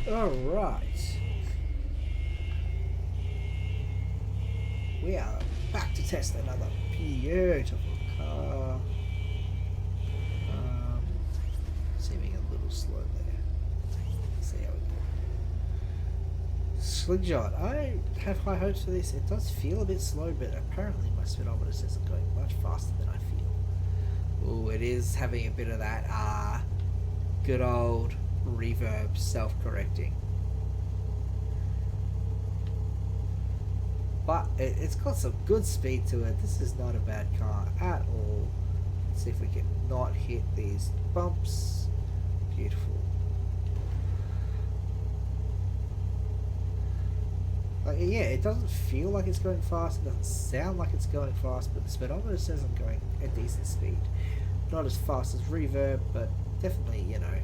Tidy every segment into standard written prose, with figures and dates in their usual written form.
Alright. We are back to test another beautiful car. Seeming a little slow there. Let's see how we go. Slingshot. I have high hopes for this. It does feel a bit slow, but apparently my speedometer says it's going much faster than I feel. Oh, it is having a bit of that good old reverb self-correcting. But it's got some good speed to it. This is not a bad car at all. Let's see if we can not hit these bumps. Beautiful. Like, yeah, it doesn't feel like it's going fast. It doesn't sound like it's going fast, but the speedometer says I'm going at decent speed. Not as fast as reverb, but definitely, you know,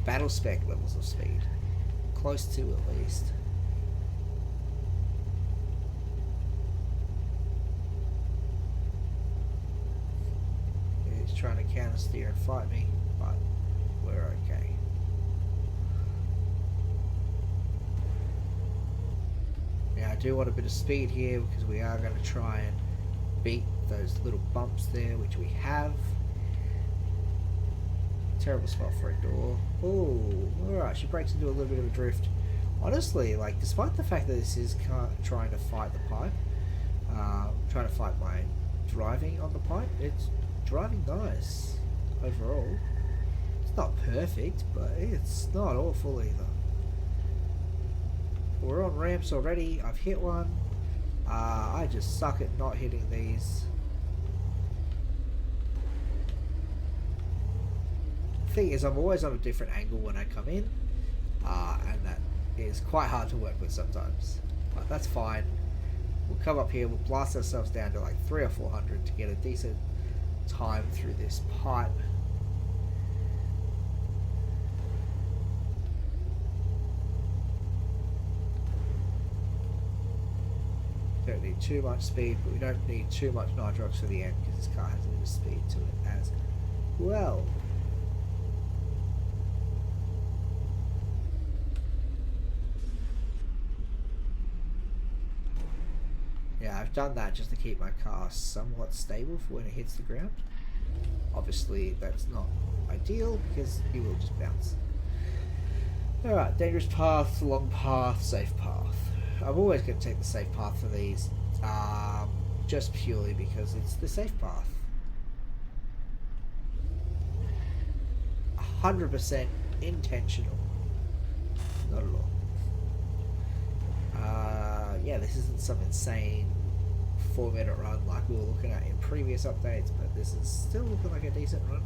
battle spec levels of speed. Close to, at least. He's trying to counter steer and fight me, but we're okay. Now I do want a bit of speed here because we are going to try and beat those little bumps there, which we have. Terrible spot for a door. Oh, alright, she breaks into a little bit of a drift. Honestly, like, despite the fact that this is trying to fight the pipe, trying to fight my driving on the pipe, it's driving nice overall. It's not perfect, but it's not awful either. We're on ramps already. I've hit one. I just suck at not hitting these. Thing is, I'm always on a different angle when I come in, and that is quite hard to work with sometimes, but that's fine. We'll come up here, we'll blast ourselves down to like 300 or 400 to get a decent time through this pipe. Don't need too much speed, but we don't need too much nitrox for the end because this car has a bit of speed to it as well. Yeah, I've done that just to keep my car somewhat stable for when it hits the ground. Obviously, that's not ideal because you will just bounce. Alright, dangerous path, long path, safe path. I'm always going to take the safe path for these, just purely because it's the safe path. 100% intentional. Not at all. Yeah, this isn't some insane 4-minute run like we were looking at in previous updates, but this is still looking like a decent run.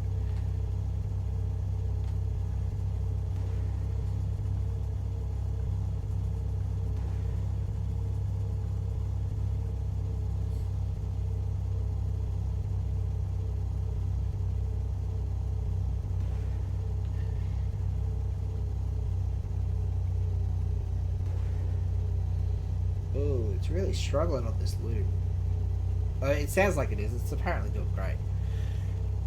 It's really struggling on this loop. It sounds like it is. It's apparently doing great.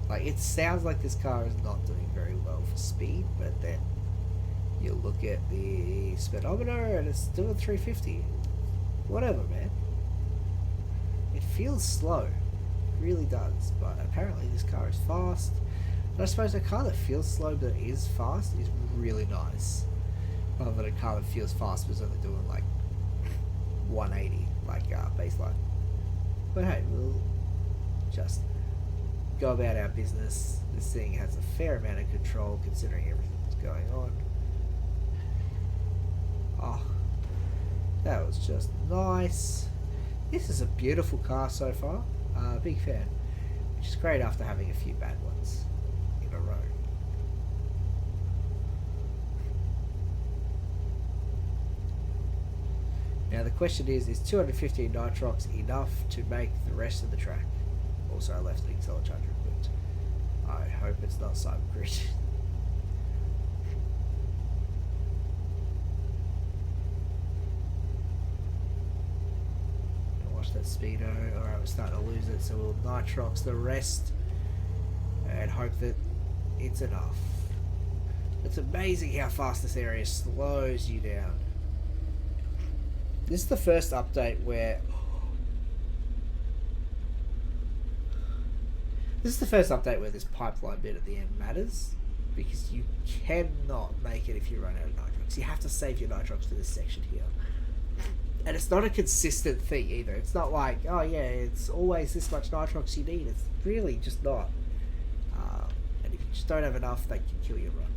Like, it sounds like this car is not doing very well for speed, but then you look at the speedometer and it's doing 350. Whatever, man. It feels slow. It really does. But apparently this car is fast. And I suppose a car that feels slow but is fast is really nice. Rather than a car that feels fast but is only doing like 180 like baseline. But hey, we'll just go about our business. This thing has a fair amount of control considering everything that's going on. Oh, that was just nice. This is a beautiful car so far. Big fan, which is great after having a few bad ones in a row. Now the question is 250 nitrox enough to make the rest of the track? Also, I left the accelerator equipped. I hope it's not Cyber Grid. Watch that speedo. Alright, we're starting to lose it, so we'll nitrox the rest and hope that it's enough. It's amazing how fast this area slows you down. This is the first update where... This is the first update where this pipeline bit at the end matters. Because you cannot make it if you run out of nitrox. You have to save your nitrox for this section here. And it's not a consistent thing either. It's not like, oh yeah, it's always this much nitrox you need. It's really just not. And if you just don't have enough, that can kill your run.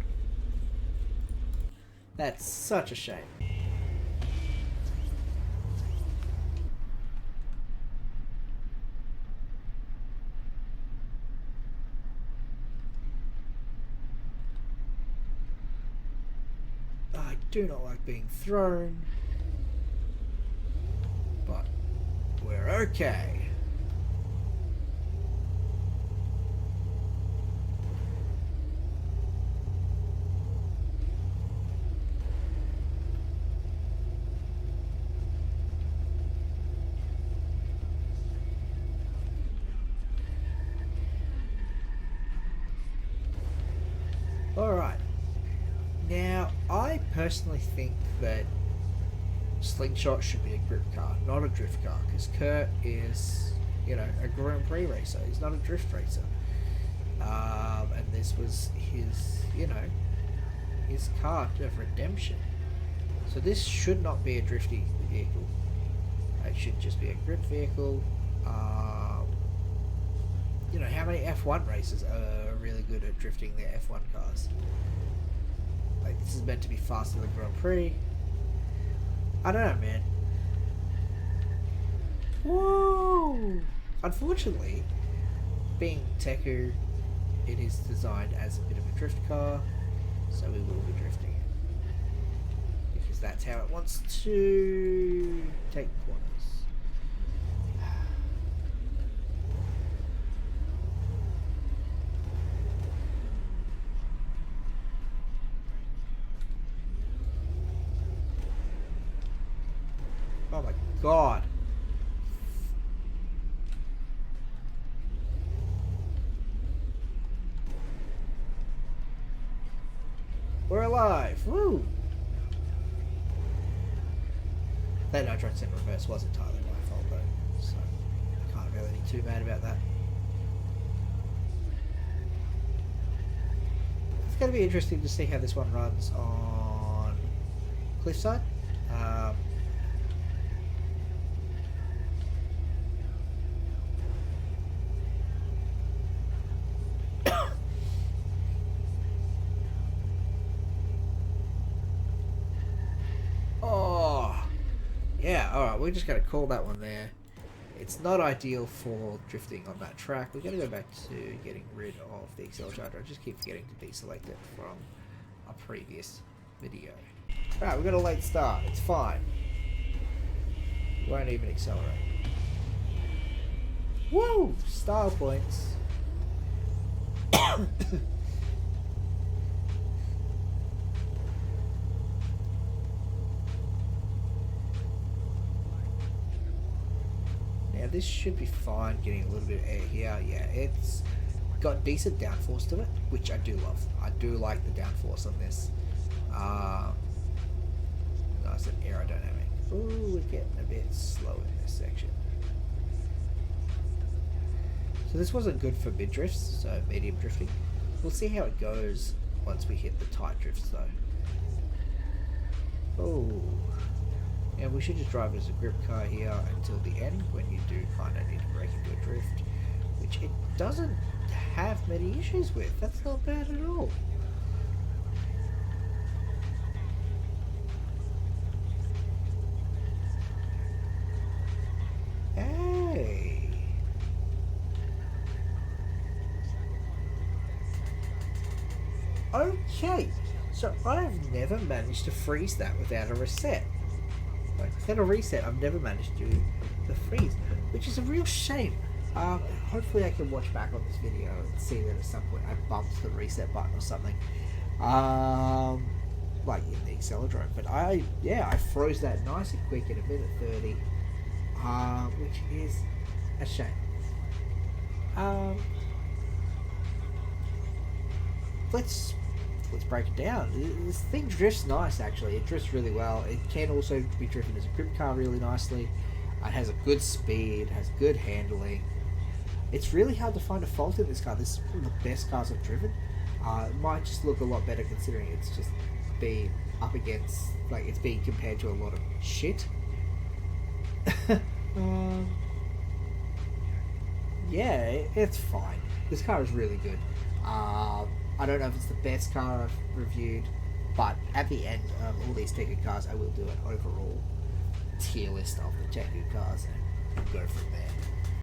That's such a shame. I do not like being thrown. But we're okay. Alright. Now, I personally think that Slingshot should be a grip car, not a drift car, because Kurt is, you know, a Grand Prix racer. He's not a drift racer. And this was his, you know, his car of redemption. So this should not be a drifty vehicle. It should just be a grip vehicle. You know, how many F1 racers are really good at drifting their F1 cars? Like, this is meant to be faster than Grand Prix. I don't know, man. Whoa! Unfortunately, being Teku, it is designed as a bit of a drift car, so we will be drifting it. Because that's how it wants to take corners. Oh my god. We're alive. Woo! That nitrox in reverse was entirely my fault though, so I can't really be too mad about that. It's going to be interesting to see how this one runs on Cliffside. Yeah, alright, we're just going to call that one there. It's not ideal for drifting on that track. We're going to go back to getting rid of the accelerator. I just keep forgetting to deselect it from a previous video. Alright, we've got a late start. It's fine. Won't even accelerate. Woo! Style points. Now this should be fine, getting a little bit of air here. Yeah, it's got decent downforce to it, which I do love. I do like the downforce on this. Nice and aerodynamic. Ooh, we're getting a bit slow in this section. So this wasn't good for mid drifts, so medium drifting. We'll see how it goes once we hit the tight drifts though. Oh. Yeah, we should just drive it as a grip car here until the end when you do kind of need to break into a drift, which it doesn't have many issues with. That's not bad at all. Hey. Okay, so I've never managed to freeze that without a reset. Like, without a reset, I've never managed to do the freeze, which is a real shame. Hopefully I can watch back on this video and see that at some point I bumped the reset button or something. Like in the accelerator. But I froze that nice and quick in a minute 30, which is a shame. Let's let's break it down. This thing drifts nice, actually. It drifts really well. It can also be driven as a grip car really nicely. It has a good speed, has good handling. It's really hard to find a fault in this car. This is one of the best cars I've driven. It might just look a lot better considering it's just being up against, like, it's being compared to a lot of shit. Yeah, it's fine. This car is really good. I don't know if it's the best car I've reviewed, but at the end of all these Tekken cars, I will do an overall tier list of the Tekken cars and go from there.